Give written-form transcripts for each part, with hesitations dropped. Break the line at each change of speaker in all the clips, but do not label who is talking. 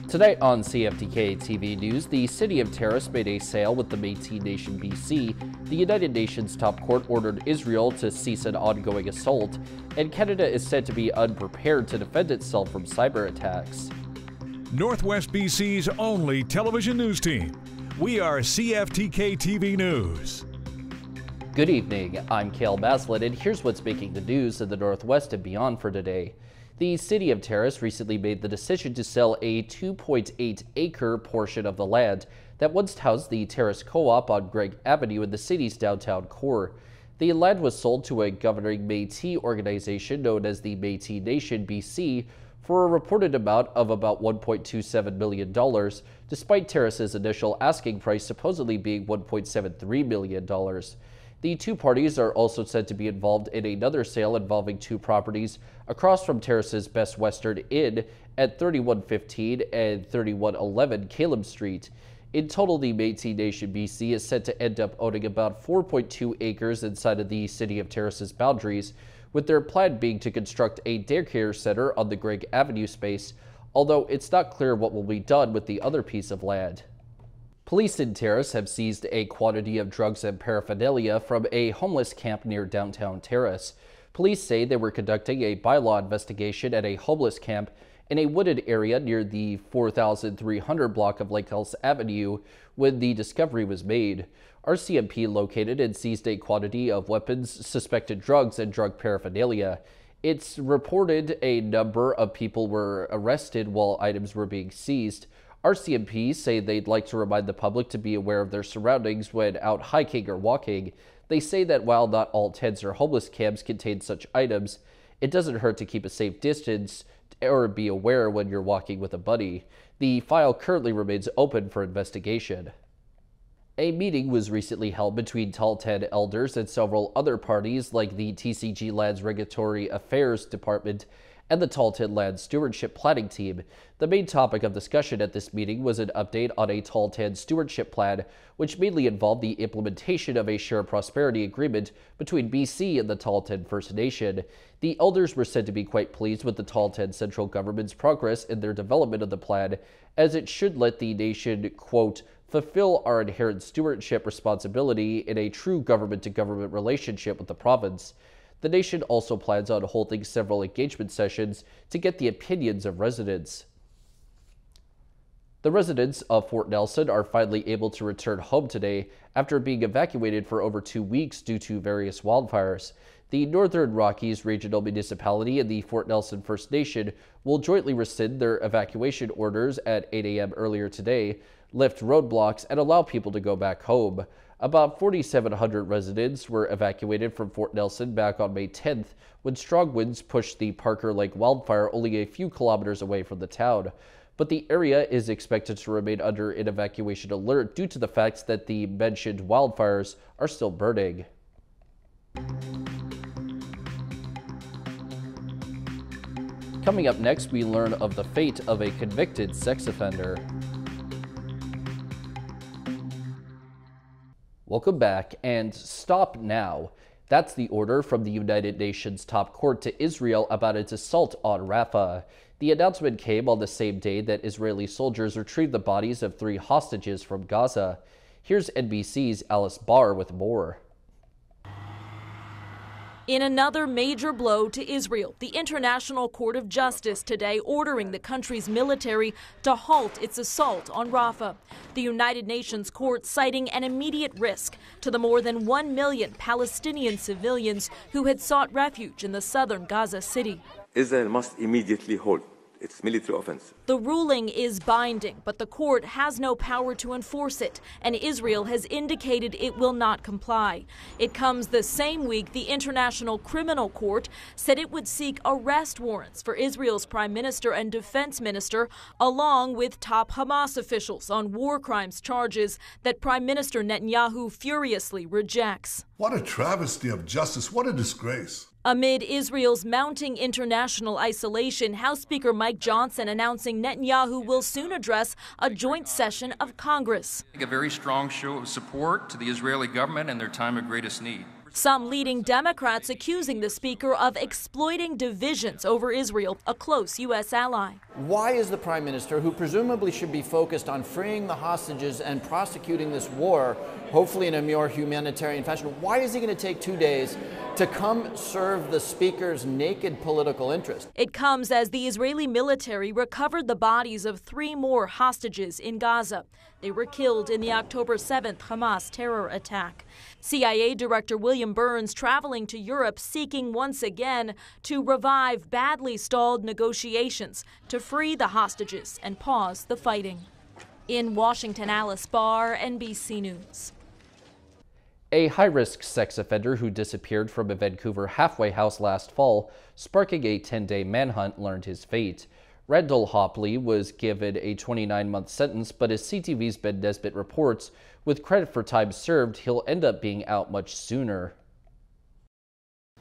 Tonight on CFTK-TV News, the city of Terrace made a sale with the Métis Nation BC, the United Nations top court ordered Israel to cease an ongoing assault, and Canada is said to be unprepared to defend itself from cyber attacks.
Northwest BC's only television news team. We are CFTK-TV News.
Good evening, I'm Cale Maslin, and here's what's making the news in the Northwest and beyond for today. The city of Terrace recently made the decision to sell a 2.8-acre portion of the land that once housed the Terrace Co-op on Gregg Avenue in the city's downtown core. The land was sold to a governing Métis organization known as the Métis Nation BC for a reported amount of about $1.27 million, despite Terrace's initial asking price supposedly being $1.73 million. The two parties are also said to be involved in another sale involving two properties across from Terrace's Best Western Inn at 3115 and 3111 Caleb Street. In total, the Métis Nation BC is said to end up owning about 4.2 acres inside of the city of Terrace's boundaries, with their plan being to construct a daycare center on the Gregg Avenue space, although it's not clear what will be done with the other piece of land. Police in Terrace have seized a quantity of drugs and paraphernalia from a homeless camp near downtown Terrace. Police say they were conducting a bylaw investigation at a homeless camp in a wooded area near the 4300 block of Lake Ellis Avenue when the discovery was made. RCMP located and seized a quantity of weapons, suspected drugs, and drug paraphernalia. It's reported a number of people were arrested while items were being seized. RCMP say they'd like to remind the public to be aware of their surroundings when out hiking or walking. They say that while not all tents or homeless camps contain such items, it doesn't hurt to keep a safe distance or be aware when you're walking with a buddy. The file currently remains open for investigation. A meeting was recently held between Tahltan elders and several other parties like the TCG Lands Regulatory Affairs Department and the Tahltan Land Stewardship Planning Team. The main topic of discussion at this meeting was an update on a Tahltan Stewardship Plan, which mainly involved the implementation of a Share Prosperity Agreement between BC and the Tahltan First Nation. The elders were said to be quite pleased with the Tahltan central government's progress in their development of the plan, as it should let the nation, quote, fulfill our inherent stewardship responsibility in a true government-to-government relationship with the province. The nation also plans on holding several engagement sessions to get the opinions of residents. The residents of Fort Nelson are finally able to return home today after being evacuated for over 2 weeks due to various wildfires. The Northern Rockies Regional Municipality and the Fort Nelson First Nation will jointly rescind their evacuation orders at 8 a.m. earlier today, lift roadblocks, and allow people to go back home. About 4,700 residents were evacuated from Fort Nelson back on May 10th when strong winds pushed the Parker Lake wildfire only a few kilometers away from the town. But the area is expected to remain under an evacuation alert due to the fact that the mentioned wildfires are still burning. Coming up next, we learn of the fate of a convicted sex offender. Welcome back, and stop now. That's the order from the United Nations top court to Israel about its assault on Rafah. The announcement came on the same day that Israeli soldiers retrieved the bodies of 3 hostages from Gaza. Here's NBC's Alice Barr with more.
In another major blow to Israel, the International Court of Justice today ordering the country's military to halt its assault on Rafah. The United Nations court citing an immediate risk to the more than 1 million Palestinian civilians who had sought refuge in the southern Gaza city.
Israel must immediately halt its military offensive.
The ruling is binding, but the court has no power to enforce it, and Israel has indicated it will not comply. It comes the same week the International Criminal Court said it would seek arrest warrants for Israel's prime minister and defense minister, along with top Hamas officials on war crimes charges that Prime Minister Netanyahu furiously rejects.
What a travesty of justice. What a disgrace.
Amid Israel's mounting international isolation, House Speaker Mike Johnson announcing Netanyahu will soon address a joint session of Congress.
A very strong show of support to the Israeli government in their time of greatest need.
Some leading Democrats accusing the speaker of exploiting divisions over Israel, a close U.S. ally.
Why is the prime minister, who presumably should be focused on freeing the hostages and prosecuting this war, hopefully in a more humanitarian fashion, why is he going to take 2 days to come serve the speaker's naked political interest?
It comes as the Israeli military recovered the bodies of 3 more hostages in Gaza. They were killed in the October 7th Hamas terror attack. CIA Director William Burns traveling to Europe, seeking once again to revive badly stalled negotiations to free the hostages and pause the fighting. In Washington, Alice Barr, NBC News.
A high-risk sex offender who disappeared from a Vancouver halfway house last fall, sparking a 10-day manhunt, learned his fate. Randall Hopley was given a 29-month sentence, but as CTV's Ben Nesbitt reports, with credit for time served, he'll end up being out much sooner.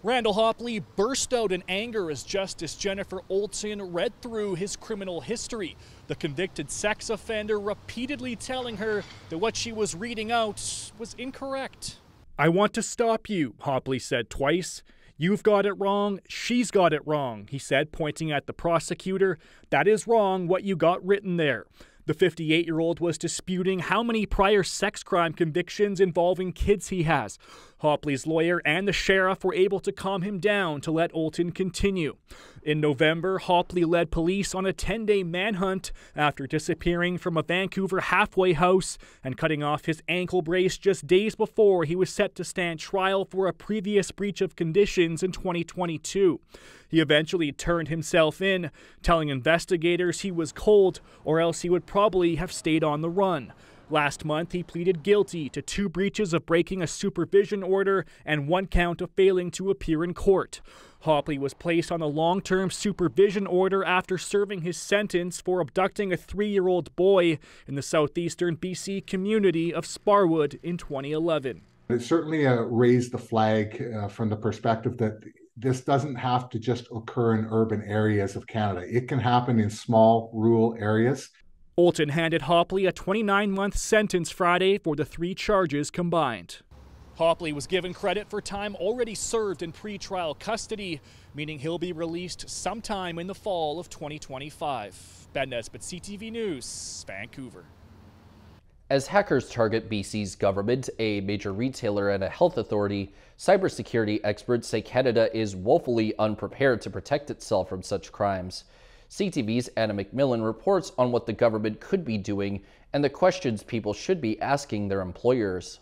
Randall Hopley burst out in anger as Justice Jennifer Olson read through his criminal history. The convicted sex offender repeatedly telling her that what she was reading out was incorrect. "I want to stop you," Hopley said twice. "You've got it wrong, she's got it wrong," he said, pointing at the prosecutor. "That is wrong, what you got written there." The 58-year-old was disputing how many prior sex crime convictions involving kids he has. Hopley's lawyer and the sheriff were able to calm him down to let Olton continue. In November, Hopley led police on a 10-day manhunt after disappearing from a Vancouver halfway house and cutting off his ankle brace just days before he was set to stand trial for a previous breach of conditions in 2022. He eventually turned himself in, telling investigators he was cold or else he would probably have stayed on the run. Last month, he pleaded guilty to 2 breaches of breaking a supervision order and 1 count of failing to appear in court. Hopley was placed on a long-term supervision order after serving his sentence for abducting a 3-year-old boy in the southeastern BC community of Sparwood in 2011.
It certainly raised the flag from the perspective that this doesn't have to just occur in urban areas of Canada. It can happen in small, rural areas.
Olton handed Hopley a 29-month sentence Friday for the 3 charges combined. Hopley was given credit for time already served in pretrial custody, meaning he'll be released sometime in the fall of 2025. Ben Nesbitt, CTV News, Vancouver.
As hackers target BC's government, a major retailer, and a health authority, cybersecurity experts say Canada is woefully unprepared to protect itself from such crimes. CTV's Anna McMillan reports on what the government could be doing and the questions people should be asking their employers.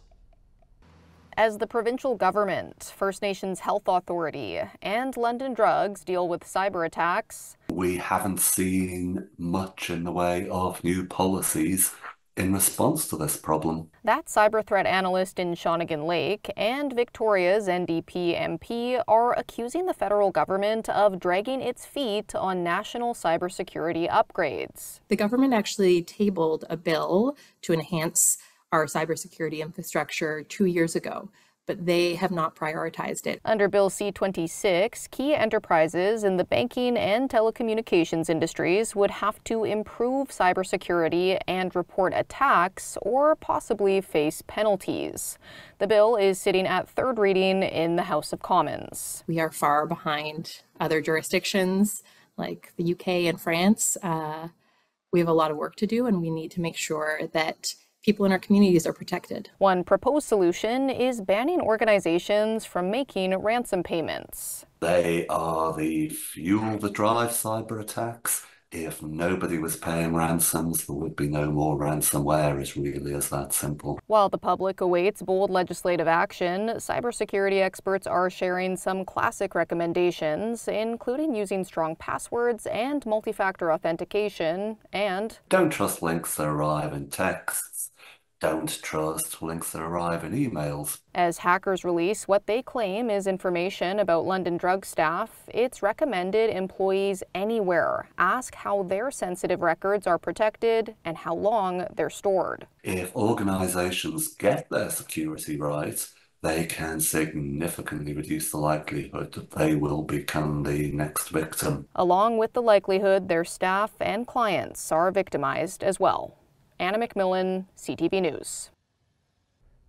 As the provincial government, First Nations Health Authority, and London Drugs deal with cyber attacks,
we haven't seen much in the way of new policies in response to this problem.
That cyber threat analyst in Shawnigan Lake and Victoria's NDP MP are accusing the federal government of dragging its feet on national cybersecurity upgrades.
The government actually tabled a bill to enhance our cybersecurity infrastructure 2 years ago, but they have not prioritized it.
Under Bill C-26, key enterprises in the banking and telecommunications industries would have to improve cybersecurity and report attacks or possibly face penalties. The bill is sitting at 3rd reading in the House of Commons.
We are far behind other jurisdictions like the UK and France. We have a lot of work to do, and we need to make sure that people in our communities are protected.
One proposed solution is banning organizations from making ransom payments.
They are the fuel that drives cyber attacks. If nobody was paying ransoms, there would be no more ransomware. It really is that simple.
While the public awaits bold legislative action, cybersecurity experts are sharing some classic recommendations, including using strong passwords and multi-factor authentication, and
don't trust links that arrive in texts. Don't trust links that arrive in emails.
As hackers release what they claim is information about London Drug staff, it's recommended employees anywhere ask how their sensitive records are protected and how long they're stored.
If organizations get their security right, they can significantly reduce the likelihood that they will become the next victim.
Along with the likelihood their staff and clients are victimized as well. Anna McMillan, CTV News.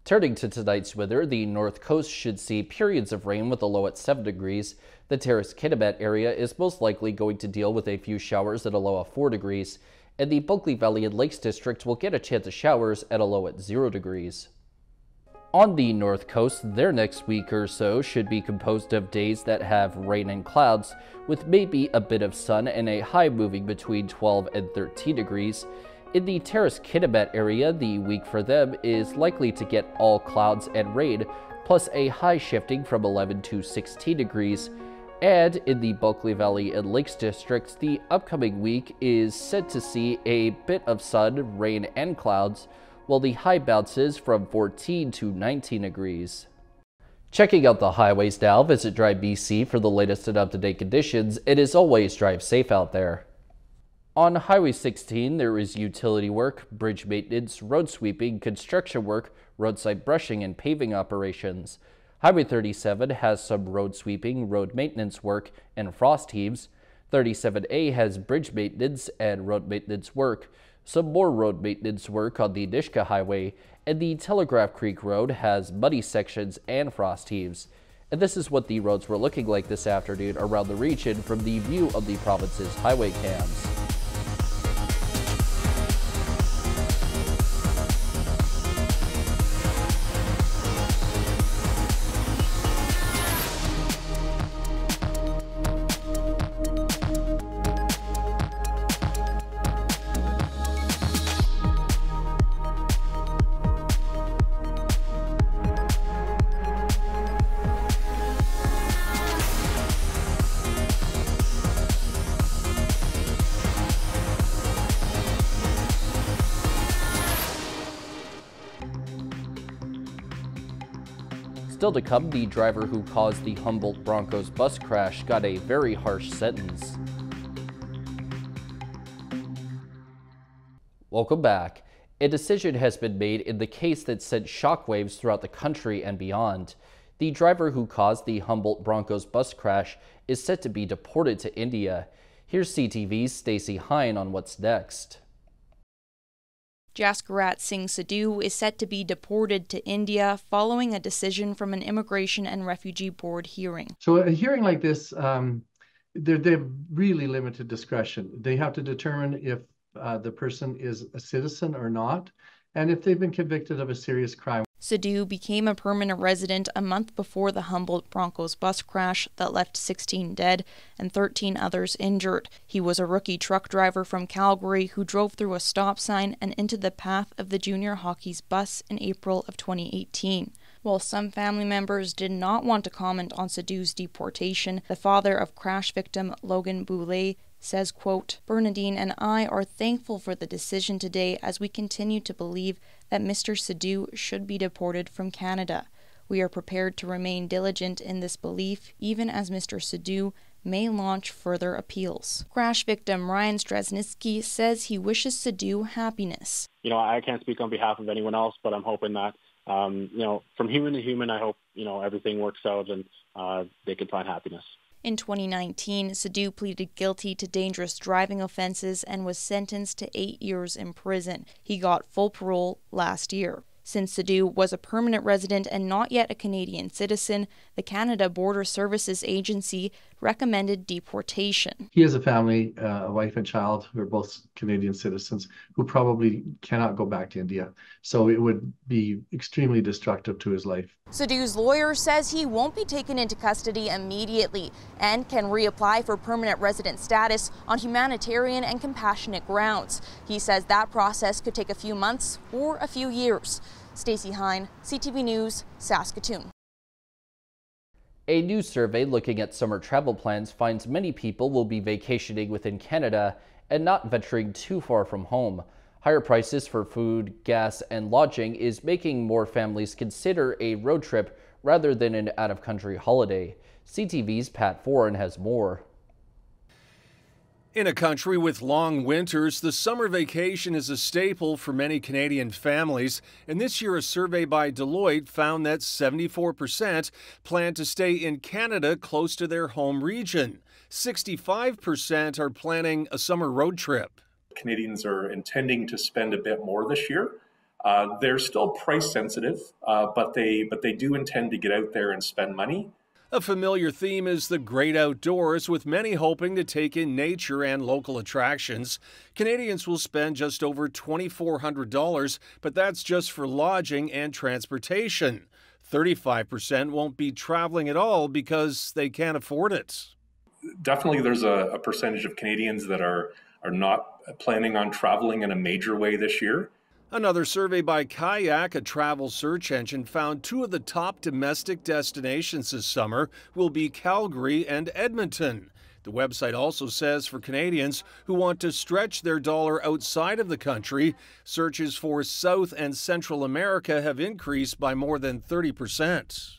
Turning to tonight's weather, the north coast should see periods of rain with a low at 7 degrees. The Terrace-Kitimat area is most likely going to deal with a few showers at a low of 4 degrees. And the Bulkley Valley and Lakes District will get a chance of showers at a low at 0 degrees. On the north coast, their next week or so should be composed of days that have rain and clouds, with maybe a bit of sun and a high moving between 12 and 13 degrees. In the Terrace-Kitimat area, the week for them is likely to get all clouds and rain, plus a high shifting from 11 to 16 degrees. And in the Bulkley Valley and Lakes districts, the upcoming week is set to see a bit of sun, rain, and clouds, while the high bounces from 14 to 19 degrees. Checking out the highways now, visit Drive BC for the latest and up-to-date conditions, and as always, drive safe out there. On Highway 16, there is utility work, bridge maintenance, road sweeping, construction work, roadside brushing, and paving operations. Highway 37 has some road sweeping, road maintenance work, and frost heaves. 37A has bridge maintenance and road maintenance work. Some more road maintenance work on the Nishka Highway, and the Telegraph Creek Road has muddy sections and frost heaves. And this is what the roads were looking like this afternoon around the region from the view of the province's highway cams. Still to come, the driver who caused the Humboldt Broncos bus crash got a very harsh sentence. Welcome back. A decision has been made in the case that sent shockwaves throughout the country and beyond. The driver who caused the Humboldt Broncos bus crash is set to be deported to India. Here's CTV's Stacey Hine on what's next.
Jaskarat Singh Sidhu is set to be deported to India following a decision from an Immigration and Refugee Board hearing.
So a hearing like this, they have really limited discretion. They have to determine if the person is a citizen or not, and if they've been convicted of a serious crime.
Sidhu became a permanent resident a month before the Humboldt Broncos bus crash that left 16 dead and 13 others injured. He was a rookie truck driver from Calgary who drove through a stop sign and into the path of the junior hockey's bus in April of 2018. While some family members did not want to comment on Sidhu's deportation, the father of crash victim Logan Boulay says, quote, "Bernadine and I are thankful for the decision today as we continue to believe that Mr. Sidhu should be deported from Canada. We are prepared to remain diligent in this belief, even as Mr. Sidhu may launch further appeals." Crash victim Ryan Straznitzky says he wishes Sidhu happiness.
I can't speak on behalf of anyone else, but I'm hoping that, from human to human, I hope, everything works out and they can find happiness.
In 2019, Sidhu pleaded guilty to dangerous driving offenses and was sentenced to 8 years in prison. He got full parole last year. Since Sidhu was a permanent resident and not yet a Canadian citizen, the Canada Border Services Agency recommended deportation.
He has a family, a wife and child who are both Canadian citizens who probably cannot go back to India. So it would be extremely destructive to his life.
Sidhu's lawyer says he won't be taken into custody immediately and can reapply for permanent resident status on humanitarian and compassionate grounds. He says that process could take a few months or a few years. Stacey Hine, CTV News, Saskatoon.
A new survey looking at summer travel plans finds many people will be vacationing within Canada and not venturing too far from home. Higher prices for food, gas, and lodging is making more families consider a road trip rather than an out-of-country holiday. CTV's Pat Foran has more.
In a country with long winters, the summer vacation is a staple for many Canadian families. And this year, a survey by Deloitte found that 74% plan to stay in Canada close to their home region. 65% are planning a summer road trip.
Canadians are intending to spend a bit more this year. They're still price sensitive, but they do intend to get out there and spend money.
A familiar theme is the great outdoors, with many hoping to take in nature and local attractions. Canadians will spend just over $2,400, but that's just for lodging and transportation. 35% won't be traveling at all because they can't afford it.
Definitely there's a percentage of Canadians that are not planning on traveling in a major way this year.
Another survey by Kayak, a travel search engine, found two of the top domestic destinations this summer will be Calgary and Edmonton. The website also says for Canadians who want to stretch their dollar outside of the country, searches for South and Central America have increased by more than 30%.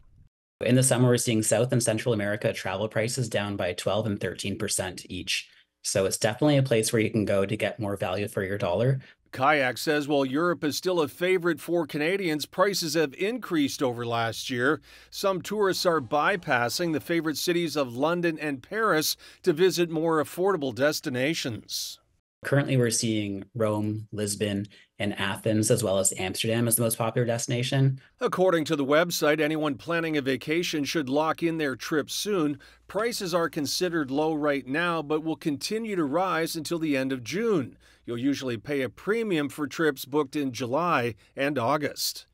In the summer, we're seeing South and Central America travel prices down by 12 and 13% each. So it's definitely a place where you can go to get more value for your dollar.
Kayak says while Europe is still a favorite for Canadians, prices have increased over last year. Some tourists are bypassing the favorite cities of London and Paris to visit more affordable destinations.
Currently, we're seeing Rome, Lisbon, and Athens, as well as Amsterdam as the most popular destination.
According to the website, anyone planning a vacation should lock in their trip soon. Prices are considered low right now, but will continue to rise until the end of June. You'll usually pay a premium for trips booked in July and August.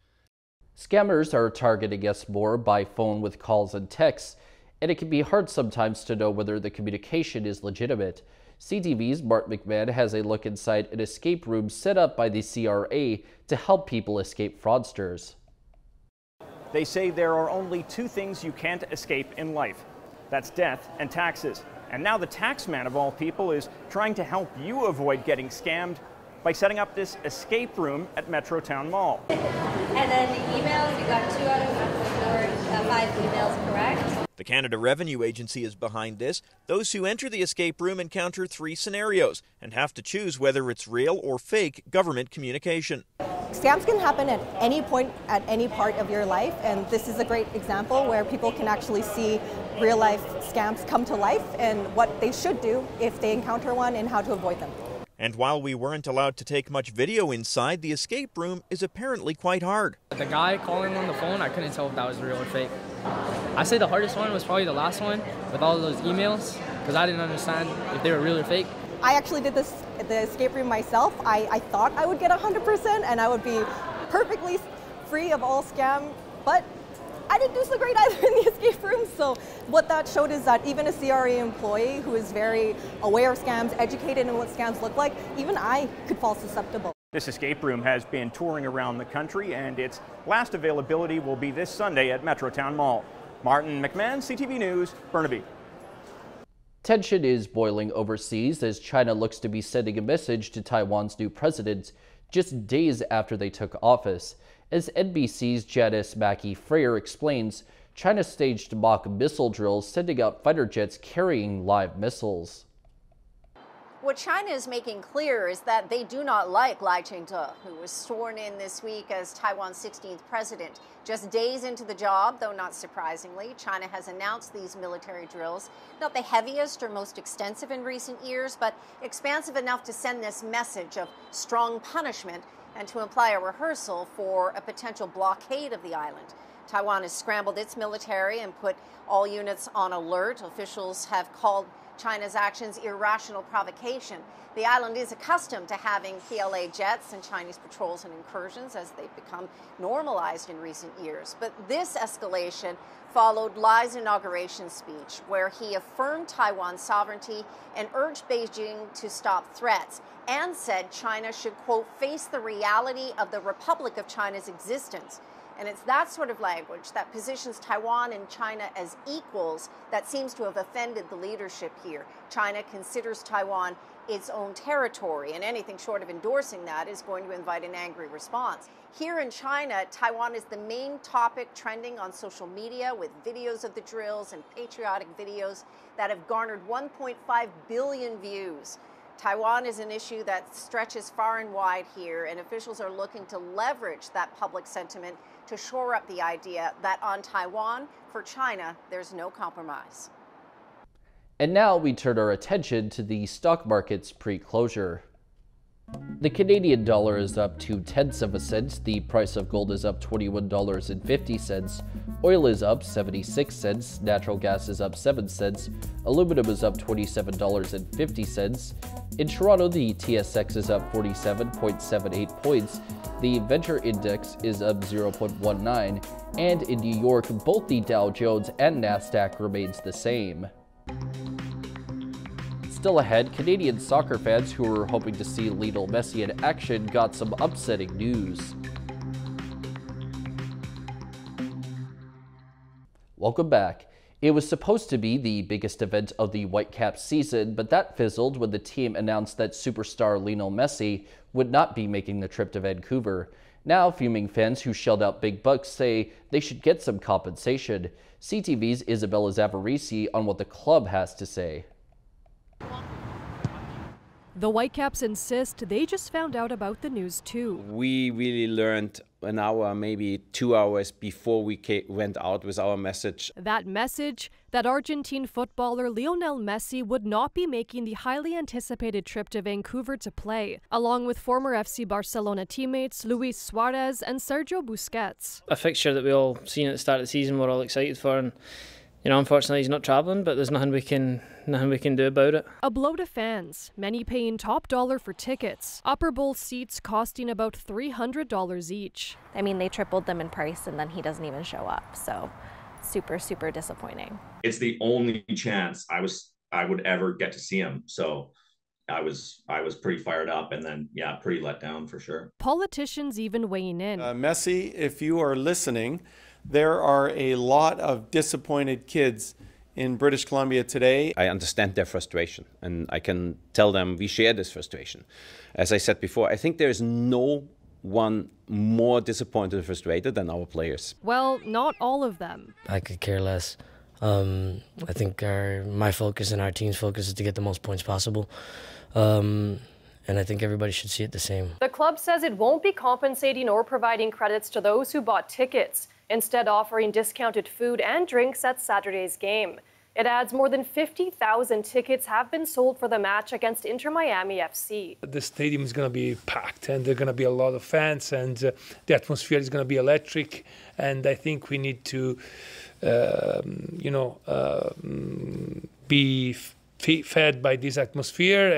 Scammers are targeting us more by phone with calls and texts, and it can be hard sometimes to know whether the communication is legitimate. CTV's Mark McMahon has a look inside an escape room set up by the CRA to help people escape fraudsters.
They say there are only two things you can't escape in life. That's death and taxes. And now the tax man of all people is trying to help you avoid getting scammed by setting up this escape room at Metro Town Mall.
And then the emails, you got 2 out of 5 emails correct.
The Canada Revenue Agency is behind this. Those who enter the escape room encounter 3 scenarios and have to choose whether it's real or fake government communication.
Scams can happen at any point, at any part of your life, and this is a great example where people can actually see real-life scams come to life and what they should do if they encounter one and how to avoid them.
And while we weren't allowed to take much video inside, the escape room is apparently quite hard.
The guy calling on the phone, I couldn't tell if that was real or fake. I say the hardest one was probably the last one with all of those emails because I didn't understand if they were real or fake.
I actually did the escape room myself. I thought I would get 100% and I would be perfectly free of all scam, but I didn't do so great either in the escape room. So what that showed is that even a CRA employee who is very aware of scams, educated in what scams look like, even I could fall susceptible.
This escape room has been touring around the country, and its last availability will be this Sunday at Metro Town Mall. Martin McMahon, CTV News, Burnaby.
Tension is boiling overseas as China looks to be sending a message to Taiwan's new president just days after they took office. As NBC's Janice Mackey-Freyer explains, China staged mock missile drills, sending out fighter jets carrying live missiles.
What China is making clear is that they do not like Lai Ching-te, who was sworn in this week as Taiwan's 16th president. Just days into the job, though not surprisingly, China has announced these military drills. Not the heaviest or most extensive in recent years, but expansive enough to send this message of strong punishment and to imply a rehearsal for a potential blockade of the island. Taiwan has scrambled its military and put all units on alert. Officials have called China's actions irrational provocation. The island is accustomed to having PLA jets and Chinese patrols and incursions as they've become normalized in recent years. But this escalation followed Lai's inauguration speech, where he affirmed Taiwan's sovereignty and urged Beijing to stop threats and said China should, quote, face the reality of the Republic of China's existence. And it's that sort of language that positions Taiwan and China as equals that seems to have offended the leadership here. China considers Taiwan its own territory, and anything short of endorsing that is going to invite an angry response. Here in China, Taiwan is the main topic trending on social media, with videos of the drills and patriotic videos that have garnered 1.5 billion views. Taiwan is an issue that stretches far and wide here, and officials are looking to leverage that public sentiment to shore up the idea that on Taiwan, for China, there's no compromise.
And now we turn our attention to the stock market's pre-closure. The Canadian dollar is up 0.2 cents. The price of gold is up $21.50. Oil is up 76 cents. Natural gas is up 7 cents. Aluminum is up $27.50. In Toronto, the TSX is up 47.78 points. The Venture Index is up 0.19. And in New York, both the Dow Jones and Nasdaq remains the same. Still ahead, Canadian soccer fans who were hoping to see Lionel Messi in action got some upsetting news. Welcome back. It was supposed to be the biggest event of the Whitecaps season, but that fizzled when the team announced that superstar Lionel Messi would not be making the trip to Vancouver. Now, fuming fans who shelled out big bucks say they should get some compensation. CTV's Isabella Zavarisi on what the club has to say.
The Whitecaps insist they just found out about the news too.
We really learned an hour, maybe 2 hours before we went out with our message.
That message, that Argentine footballer Lionel Messi would not be making the highly anticipated trip to Vancouver to play, along with former FC Barcelona teammates Luis Suarez and Sergio Busquets.
A fixture that we all seen at the start of the season, we're all excited for, and unfortunately he's not travelling, but there's nothing we can do about it.
A blow to fans, many paying top dollar for tickets, upper bowl seats costing about $300 each.
I mean, they tripled them in price and then he doesn't even show up, so super, super disappointing.
It's the only chance I would ever get to see him, so I was pretty fired up and then, yeah, pretty let down for sure.
Politicians even weighing in.
Messi, if you are listening, there are a lot of disappointed kids in British Columbia today.
I understand their frustration, and I can tell them we share this frustration. As I said before, I think there's no one more disappointed and frustrated than our players.
Well, not all of them.
I could care less. I think my focus and our team's focus is to get the most points possible. And I think everybody should see it the same.
The club says it won't be compensating or providing credits to those who bought tickets, instead offering discounted food and drinks at Saturday's game. It adds more than 50,000 tickets have been sold for the match against Inter Miami FC.
The stadium is going to be packed and there are going to be a lot of fans and the atmosphere is going to be electric, and I think we need to be fed by this atmosphere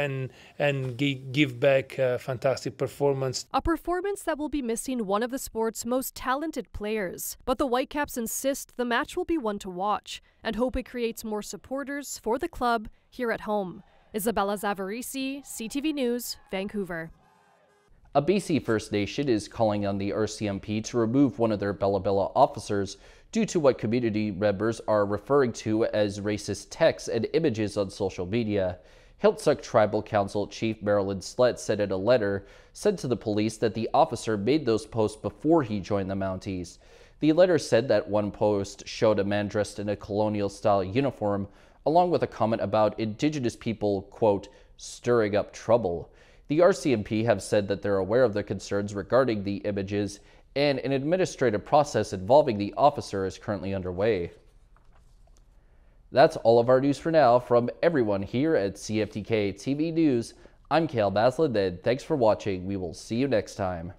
and give back a fantastic performance.
A performance that will be missing one of the sport's most talented players. But the Whitecaps insist the match will be one to watch and hope it creates more supporters for the club here at home. Isabella Zavarisi, CTV News, Vancouver.
A BC First Nation is calling on the RCMP to remove one of their Bella Bella officers due to what community members are referring to as racist texts and images on social media. Heiltsuk Tribal Council Chief Marilyn Slett said in a letter sent to the police that the officer made those posts before he joined the Mounties. The letter said that one post showed a man dressed in a colonial-style uniform, along with a comment about Indigenous people, quote, stirring up trouble. The RCMP have said that they're aware of the concerns regarding the images, and an administrative process involving the officer is currently underway. That's all of our news for now. From everyone here at CFTK-TV News, I'm Cale Maslin, and thanks for watching. We will see you next time.